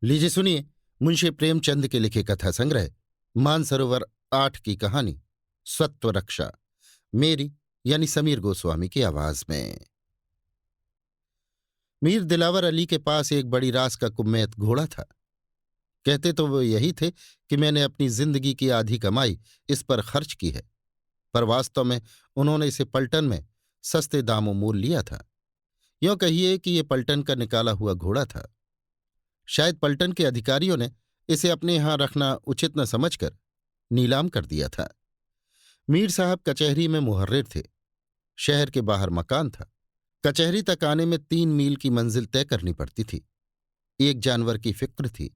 लीजिए सुनिए मुंशी प्रेमचंद के लिखे कथा संग्रह मानसरोवर 8 की कहानी सत्व रक्षा, मेरी यानी समीर गोस्वामी की आवाज में। मीर दिलावर अली के पास एक बड़ी रास का कुम्मैत घोड़ा था। कहते तो वो यही थे कि मैंने अपनी जिंदगी की आधी कमाई इस पर खर्च की है, पर वास्तव में उन्होंने इसे पलटन में सस्ते दामों मोल लिया था। यों कहिए कि ये पलटन का निकाला हुआ घोड़ा था। शायद पलटन के अधिकारियों ने इसे अपने यहां रखना उचित न समझकर नीलाम कर दिया था। मीर साहब कचहरी में मुहर्रिर थे। शहर के बाहर मकान था। कचहरी तक आने में 3 मील की मंजिल तय करनी पड़ती थी। एक जानवर की फिक्र थी।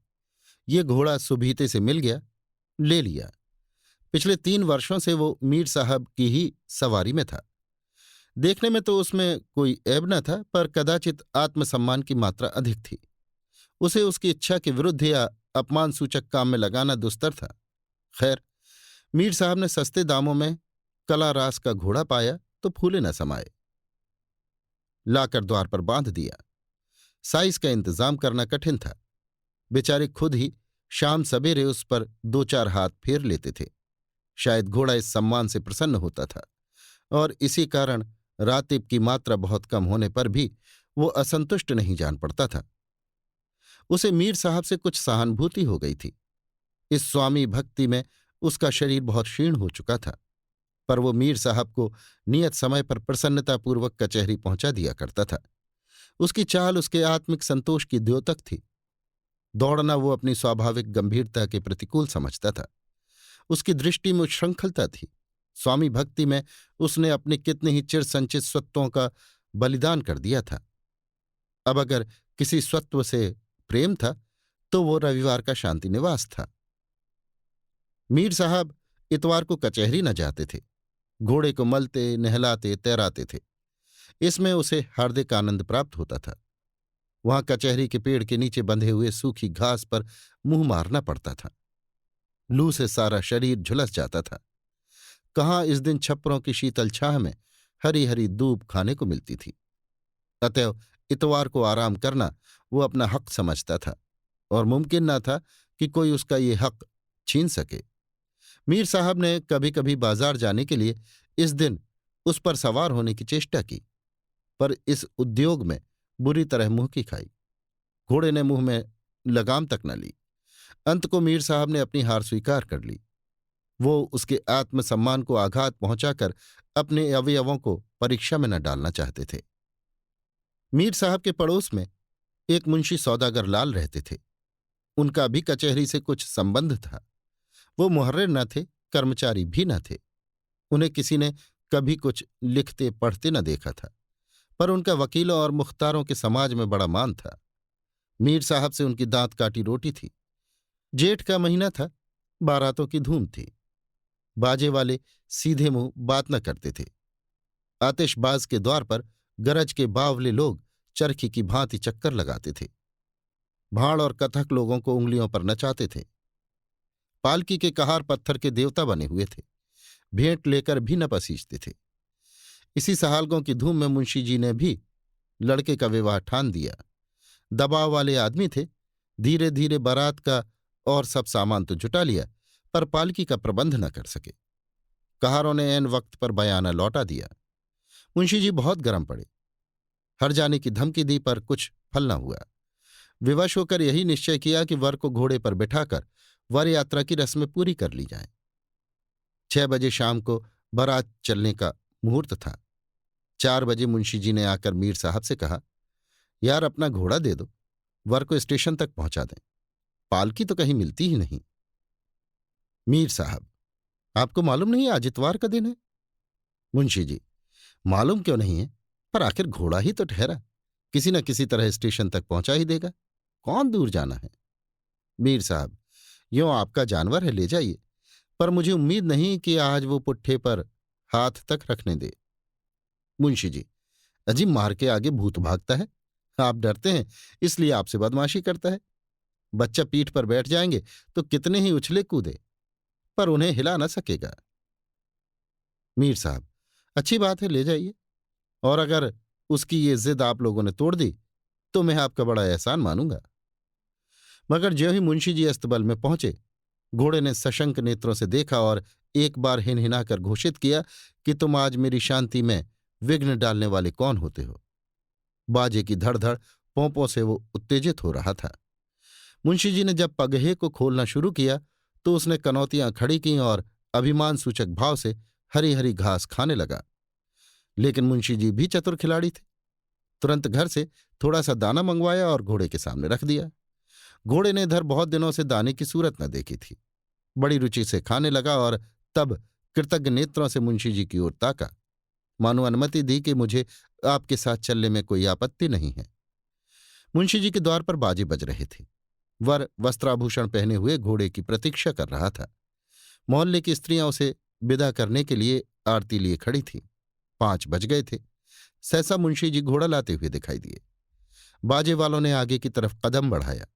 ये घोड़ा सुबीते से मिल गया, ले लिया। पिछले 3 वर्षों से वो मीर साहब की ही सवारी में था। देखने में तो उसमें कोई ऐब न था, पर कदाचित आत्मसम्मान की मात्रा अधिक थी। उसे उसकी इच्छा के विरुद्ध या अपमान सूचक काम में लगाना दुस्तर था। खैर, मीर साहब ने सस्ते दामों में कला रास का घोड़ा पाया तो फूले न समाये। लाकर द्वार पर बांध दिया। साइज का इंतजाम करना कठिन था। बेचारे खुद ही शाम सवेरे उस पर 2-4 हाथ फेर लेते थे। शायद घोड़ा इस सम्मान से प्रसन्न होता था, और इसी कारण रातिब की मात्रा बहुत कम होने पर भी वो असंतुष्ट नहीं जान पड़ता था। उसे मीर साहब से कुछ सहानुभूति हो गई थी। इस स्वामी भक्ति में उसका शरीर बहुत क्षीण हो चुका था, पर वो मीर साहब को नियत समय पर प्रसन्नतापूर्वक कचहरी पहुंचा दिया करता था। उसकी चाल उसके आत्मिक संतोष की द्योतक थी। दौड़ना वो अपनी स्वाभाविक गंभीरता के प्रतिकूल समझता था। उसकी दृष्टि में उच्छृंखलता थी। स्वामी भक्ति में उसने अपने कितने ही चिर संचित स्वत्वों का बलिदान कर दिया था। अब अगर किसी स्वत्व से प्रेम था तो वो रविवार का शांति निवास था। मीर साहब इतवार को कचहरी न जाते थे। घोड़े को मलते, नहलाते, तैराते थे। इसमें उसे हार्दिक आनंद प्राप्त होता था। वहां कचहरी के पेड़ के नीचे बंधे हुए सूखी घास पर मुंह मारना पड़ता था। लू से सारा शरीर झुलस जाता था। कहाँ इस दिन छप्परों की शीतल छाह में हरी हरी दूब खाने को मिलती थी। अतएव इतवार को आराम करना वो अपना हक समझता था, और मुमकिन न था कि कोई उसका ये हक छीन सके। मीर साहब ने कभी कभी बाजार जाने के लिए इस दिन उस पर सवार होने की चेष्टा की, पर इस उद्योग में बुरी तरह मुंह की खाई। घोड़े ने मुंह में लगाम तक न ली। अंत को मीर साहब ने अपनी हार स्वीकार कर ली। वो उसके आत्मसम्मान को आघात पहुंचाकर अपने अवयवों को परीक्षा में न डालना चाहते थे। मीर साहब के पड़ोस में एक मुंशी सौदागर लाल रहते थे। उनका भी कचहरी से कुछ संबंध था। वो मुहर्रिर न थे, कर्मचारी भी न थे। उन्हें किसी ने कभी कुछ लिखते पढ़ते न देखा था, पर उनका वकीलों और मुख्तारों के समाज में बड़ा मान था। मीर साहब से उनकी दांत काटी रोटी थी। जेठ का महीना था। बारातों की धूम थी। बाजे वाले सीधे मुंह बात न करते थे। आतिशबाज के द्वार पर गरज के बावले लोग चरखी की भांति चक्कर लगाते थे। भाड़ और कथक लोगों को उंगलियों पर नचाते थे। पालकी के कहार पत्थर के देवता बने हुए थे। भेंट लेकर भी न पसीजते थे। इसी सहालगों की धूम में मुंशी जी ने भी लड़के का विवाह ठान दिया। दबाव वाले आदमी थे। धीरे धीरे बारात का और सब सामान तो जुटा लिया, पर पालकी का प्रबंध न कर सके। कहारों ने ऐन वक्त पर बयाना लौटा दिया। मुंशी जी बहुत गर्म पड़े। हर जाने की धमकी दी, पर कुछ फल न हुआ। विवश होकर यही निश्चय किया कि वर को घोड़े पर बिठाकर वर यात्रा की रस्में पूरी कर ली जाएं। 6 बजे शाम को बारात चलने का मुहूर्त था। 4 बजे मुंशी जी ने आकर मीर साहब से कहा, यार अपना घोड़ा दे दो, वर को स्टेशन तक पहुंचा दें। पालकी तो कहीं मिलती ही नहीं। मीर साहब, आपको मालूम नहीं आज इतवार का दिन है? मुंशी जी, मालूम क्यों नहीं है, पर आखिर घोड़ा ही तो ठहरा, किसी न किसी तरह स्टेशन तक पहुंचा ही देगा। कौन दूर जाना है? मीर साहब, यों आपका जानवर है, ले जाइए, पर मुझे उम्मीद नहीं कि आज वो पुट्ठे पर हाथ तक रखने दे। मुंशी जी, अजी मार के आगे भूत भागता है। आप डरते हैं, इसलिए आपसे बदमाशी करता है। बच्चा पीठ पर बैठ जाएंगे तो कितने ही उछले कूदे, पर उन्हें हिला न सकेगा। मीर साहब, अच्छी बात है, ले जाइए, और अगर उसकी ये जिद आप लोगों ने तोड़ दी तो मैं आपका बड़ा एहसान मानूंगा। मगर ज्यों ही मुंशी जी अस्तबल में पहुंचे, घोड़े ने सशंक नेत्रों से देखा और एक बार हिनहिनाकर घोषित किया कि तुम आज मेरी शांति में विघ्न डालने वाले कौन होते हो। बाजे की धड़धड़ पोंपों से वो उत्तेजित हो रहा था। मुंशी जी ने जब पगहे को खोलना शुरू किया तो उसने कनौतियां खड़ी कीं और अभिमान सूचक भाव से हरी हरी घास खाने लगा। लेकिन मुंशी जी भी चतुर खिलाड़ी थे। तुरंत घर से थोड़ा सा दाना मंगवाया और घोड़े के सामने रख दिया। घोड़े ने इधर बहुत दिनों से दाने की सूरत न देखी थी। बड़ी रुचि से खाने लगा और तब कृतज्ञ नेत्रों से मुंशी जी की ओर ताका, मानो अनुमति दी कि मुझे आपके साथ चलने में कोई आपत्ति नहीं है। मुंशी जी के द्वार पर बाजे बज रहे थे। वर वस्त्राभूषण पहने हुए घोड़े की प्रतीक्षा कर रहा था। मोहल्ले की स्त्रियां उसे विदा करने के लिए आरती लिए खड़ी थीं। 5 बज गए थे। सहसा मुंशी जी घोड़ा लाते हुए दिखाई दिए। बाजे वालों ने आगे की तरफ कदम बढ़ाया।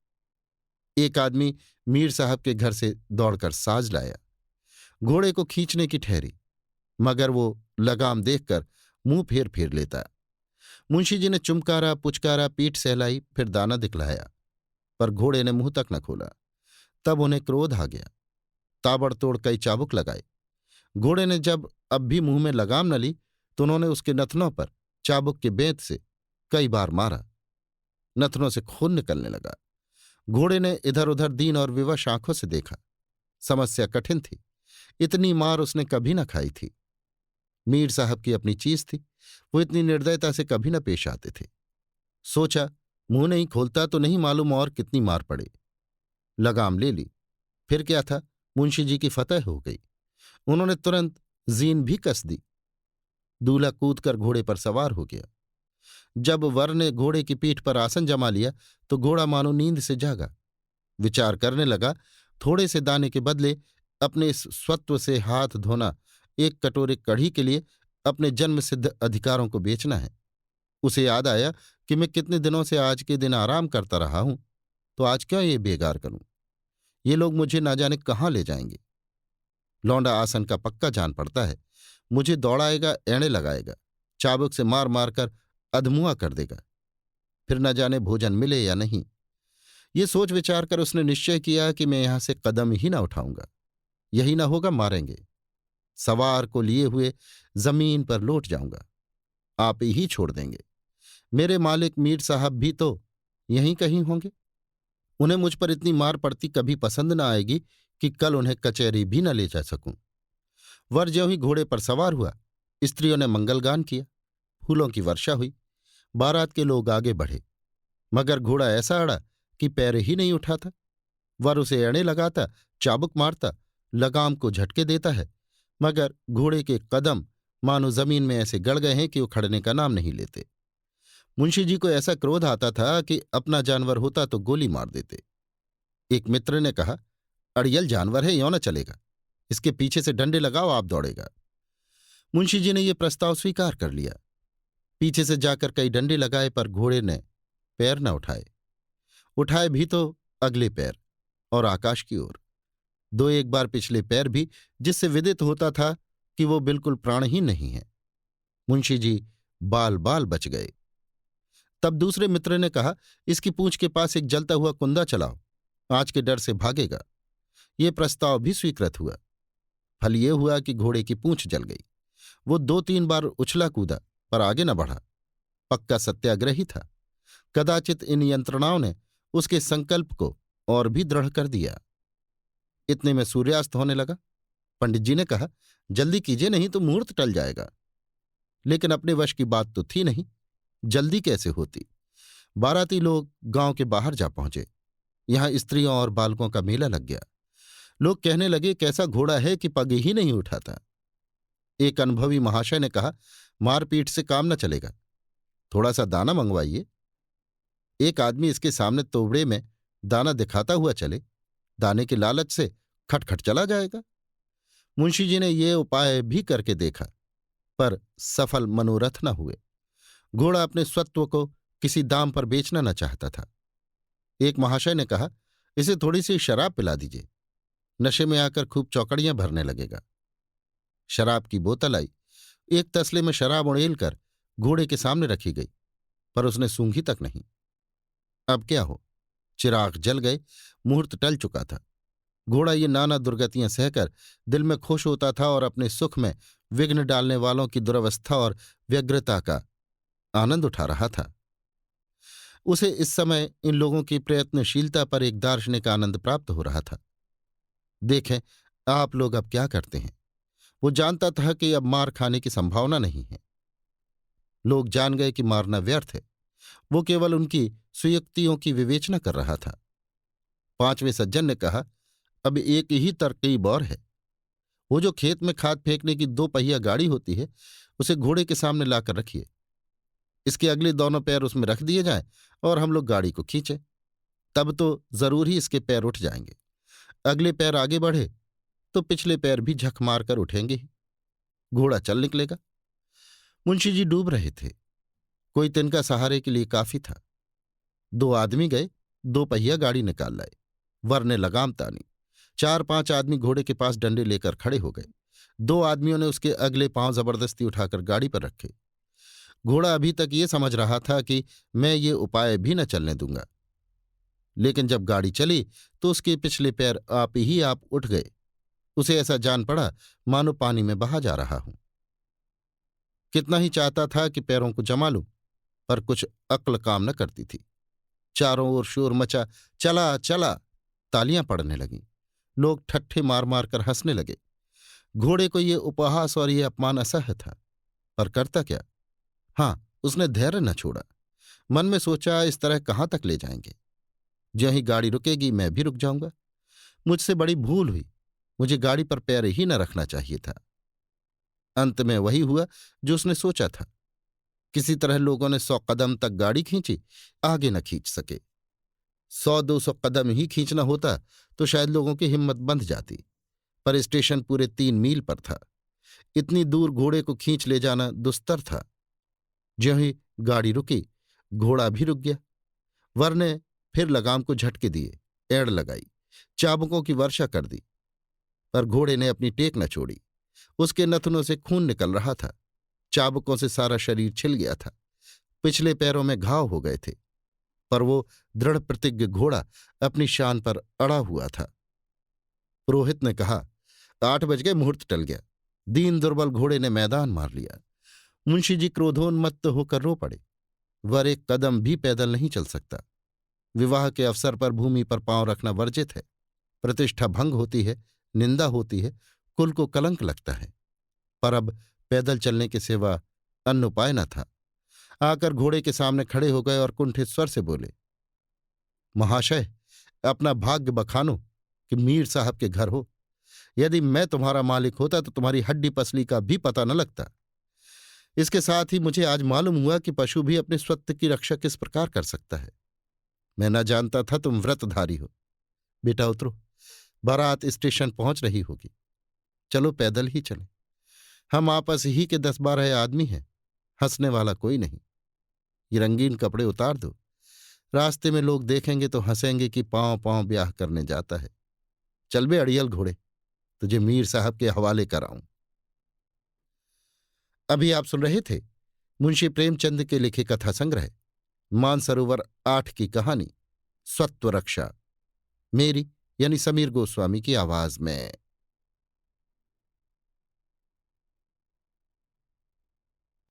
एक आदमी मीर साहब के घर से दौड़कर साज लाया। घोड़े को खींचने की ठहरी, मगर वो लगाम देखकर मुंह फेर फेर लेता। मुंशी जी ने चुमकारा, पुचकारा, पीठ सहलाई, फिर दाना दिखलाया, पर घोड़े ने मुंह तक न खोला। तब उन्हें क्रोध आ गया। ताबड़तोड़ कई चाबुक लगाए। घोड़े ने जब अब भी मुंह में लगाम न ली तो उन्होंने उसके नथनों पर चाबुक के बेंत से कई बार मारा। नथनों से खून निकलने लगा। घोड़े ने इधर उधर दीन और विवश आंखों से देखा। समस्या कठिन थी। इतनी मार उसने कभी न खाई थी। मीर साहब की अपनी चीज थी। वो इतनी निर्दयता से कभी न पेश आते थे। सोचा, मुंह नहीं खोलता तो नहीं मालूम और कितनी मार पड़े। लगाम ले ली। फिर क्या था, मुंशी जी की फतह हो गई। उन्होंने तुरंत जीन भी कस दी। दूल्हा कूदकर घोड़े पर सवार हो गया। जब वर ने घोड़े की पीठ पर आसन जमा लिया तो घोड़ा मानो नींद से जागा। विचार करने लगा, थोड़े से दाने के बदले अपने इस स्वत्व से हाथ धोना, एक कटोरे कढ़ी के लिए अपने जन्मसिद्ध अधिकारों को बेचना है। उसे याद आया कि मैं कितने दिनों से आज के दिन आराम करता रहा हूं, तो आज क्यों ये बेगार करूं। ये लोग मुझे ना जाने कहाँ ले जाएंगे। लौंडा आसन का पक्का जान पड़ता है। मुझे दौड़ाएगा, एड़े लगाएगा, चाबुक से मार मार कर अधमुआ कर देगा। फिर न जाने भोजन मिले या नहीं। ये सोच विचार कर उसने निश्चय किया कि मैं यहां से कदम ही ना उठाऊंगा। यही ना होगा, मारेंगे। सवार को लिए हुए जमीन पर लौट जाऊंगा। आप ही छोड़ देंगे। मेरे मालिक मीर साहब भी तो यहीं कहीं होंगे। उन्हें मुझ पर इतनी मार पड़ती कभी पसंद न आएगी कि कल उन्हें कचहरी भी न ले जा सकूं। वर ज्यों ही घोड़े पर सवार हुआ, स्त्रियों ने मंगलगान किया, फूलों की वर्षा हुई। बारात के लोग आगे बढ़े, मगर घोड़ा ऐसा अड़ा कि पैर ही नहीं उठाता। वर उसे एड़े लगाता, चाबुक मारता, लगाम को झटके देता है, मगर घोड़े के कदम मानो जमीन में ऐसे गड़ गए हैं कि वो खड़ने का नाम नहीं लेते। मुंशी जी को ऐसा क्रोध आता था कि अपना जानवर होता तो गोली मार देते। एक मित्र ने कहा, अड़ियल जानवर है, यों न चलेगा, इसके पीछे से डंडे लगाओ, आप दौड़ेगा। मुंशी जी ने यह प्रस्ताव स्वीकार कर लिया। पीछे से जाकर कई डंडे लगाए, पर घोड़े ने पैर न उठाए। उठाए भी तो अगले पैर और आकाश की ओर। 2-1 बार पिछले पैर भी, जिससे विदित होता था कि वो बिल्कुल प्राणहीन नहीं है। मुंशी जी बाल बाल बच गए। तब दूसरे मित्र ने कहा, इसकी पूंछ के पास एक जलता हुआ कुंदा चलाओ, आँच के डर से भागेगा। ये प्रस्ताव भी स्वीकृत हुआ। फल ये हुआ कि घोड़े की पूंछ जल गई। वो 2-3 बार उछला कूदा, पर आगे न बढ़ा। पक्का सत्याग्रही था। कदाचित इन यंत्रणाओं ने उसके संकल्प को और भी दृढ़ कर दिया। इतने में सूर्यास्त होने लगा। पंडित जी ने कहा, जल्दी कीजिए, नहीं तो मुहूर्त टल जाएगा। लेकिन अपने वश की बात तो थी नहीं, जल्दी कैसे होती। बाराती लोग गांव के बाहर जा पहुंचे। यहां स्त्रियों और बालकों का मेला लग गया। लोग कहने लगे, कैसा घोड़ा है कि पग ही नहीं उठाता। एक अनुभवी महाशय ने कहा, मारपीट से काम न चलेगा, थोड़ा सा दाना मंगवाइए। एक आदमी इसके सामने तोबड़े में दाना दिखाता हुआ चले, दाने के लालच से खटखट चला जाएगा। मुंशी जी ने ये उपाय भी करके देखा, पर सफल मनोरथ न हुए। घोड़ा अपने स्वत्व को किसी दाम पर बेचना न चाहता था। एक महाशय ने कहा, इसे थोड़ी सी शराब पिला दीजिए, नशे में आकर खूब चौकड़ियां भरने लगेगा। शराब की बोतल आई। एक तसले में शराब उड़ेल कर घोड़े के सामने रखी गई, पर उसने सूंघी तक नहीं। अब क्या हो, चिराग जल गए, मुहूर्त टल चुका था। घोड़ा ये नाना दुर्गतियां सहकर दिल में खुश होता था और अपने सुख में विघ्न डालने वालों की दुरवस्था और व्यग्रता का आनंद उठा रहा था। उसे इस समय इन लोगों की प्रयत्नशीलता पर एक दार्शनिक आनंद प्राप्त हो रहा था। देखें आप लोग अब क्या करते हैं। वो जानता था कि अब मार खाने की संभावना नहीं है। लोग जान गए कि मारना व्यर्थ है। वो केवल उनकी सुयुक्तियों की विवेचना कर रहा था। पांचवें सज्जन ने कहा, अब एक ही तरकीब और है। वो जो खेत में खाद फेंकने की 2 पहिया गाड़ी होती है, उसे घोड़े के सामने लाकर रखिए। इसके अगले दोनों पैर उसमें रख दिए जाएं और हम लोग गाड़ी को खींचें। तब तो जरूर ही इसके पैर उठ जाएंगे। अगले पैर आगे बढ़े तो पिछले पैर भी झक मारकर उठेंगे ही। घोड़ा चल निकलेगा। मुंशी जी डूब रहे थे। कोई तिनका सहारे के लिए काफी था। 2 आदमी गए, 2 पहिया गाड़ी निकाल लाए। वर ने लगाम तानी। 4-5 आदमी घोड़े के पास डंडे लेकर खड़े हो गए। 2 आदमियों ने उसके अगले पांव जबरदस्ती उठाकर गाड़ी पर रखे। घोड़ा अभी तक ये समझ रहा था कि मैं ये उपाय भी न चलने दूंगा। लेकिन जब गाड़ी चली तो उसके पिछले पैर आप ही आप उठ गए। उसे ऐसा जान पड़ा मानो पानी में बहा जा रहा हूं। कितना ही चाहता था कि पैरों को जमा लूं, पर कुछ अक्ल काम न करती थी। चारों ओर शोर मचा, चला चला। तालियां पड़ने लगीं। लोग ठट्ठे मार मार कर हंसने लगे। घोड़े को ये उपहास और ये अपमान असह्य था, पर करता क्या। हां, उसने धैर्य न छोड़ा। मन में सोचा, इस तरह कहां तक ले जाएंगे। ज्यों ही गाड़ी रुकेगी मैं भी रुक जाऊंगा। मुझसे बड़ी भूल हुई। मुझे गाड़ी पर पैर ही न रखना चाहिए था। अंत में वही हुआ जो उसने सोचा था। किसी तरह लोगों ने 100 कदम तक गाड़ी खींची, आगे न खींच सके। 100-200 कदम ही खींचना होता तो शायद लोगों की हिम्मत बंध जाती, पर स्टेशन पूरे 3 मील पर था। इतनी दूर घोड़े को खींच ले जाना दुस्तर था। ज्यों ही गाड़ी रुकी, घोड़ा भी रुक गया। वर ने फिर लगाम को झटके दिए, एड़ लगाई, चाबुकों की वर्षा कर दी, पर घोड़े ने अपनी टेक न छोड़ी। उसके नथनों से खून निकल रहा था। चाबुकों से सारा शरीर छिल गया था। पिछले पैरों में घाव हो गए थे, पर वो दृढ़ प्रतिज्ञ घोड़ा अपनी शान पर अड़ा हुआ था। पुरोहित ने कहा, 8 बज गए, मुहूर्त टल गया। दीन दुर्बल घोड़े ने मैदान मार लिया। मुंशी जी क्रोधोन्मत्त होकर रो पड़े। वर 1 कदम भी पैदल नहीं चल सकता। विवाह के अवसर पर भूमि पर पांव रखना वर्जित है। प्रतिष्ठा भंग होती है, निंदा होती है, कुल को कलंक लगता है। पर अब पैदल चलने के सिवा अन्य उपाय न था। आकर घोड़े के सामने खड़े हो गए और कुंठित स्वर से बोले, महाशय, अपना भाग्य बखानो कि मीर साहब के घर हो। यदि मैं तुम्हारा मालिक होता तो तुम्हारी हड्डी पसली का भी पता न लगता। इसके साथ ही मुझे आज मालूम हुआ कि पशु भी अपने स्वत्व की रक्षा किस प्रकार कर सकता है। मैं न जानता था तुम व्रतधारी हो। बेटा उतरो, बारात स्टेशन पहुंच रही होगी। चलो पैदल ही चलें। हम आपस ही के 10-12 आदमी हैं, हंसने वाला कोई नहीं। ये रंगीन कपड़े उतार दो। रास्ते में लोग देखेंगे तो हंसेंगे कि पांव पांव ब्याह करने जाता है। चल बे अड़ियल घोड़े, तुझे मीर साहब के हवाले कराऊं। अभी आप सुन रहे थे मुंशी प्रेमचंद के लिखे कथा संग्रह मानसरोवर 8 की कहानी स्वत्व रक्षा, मेरी यानी समीर गोस्वामी की आवाज में।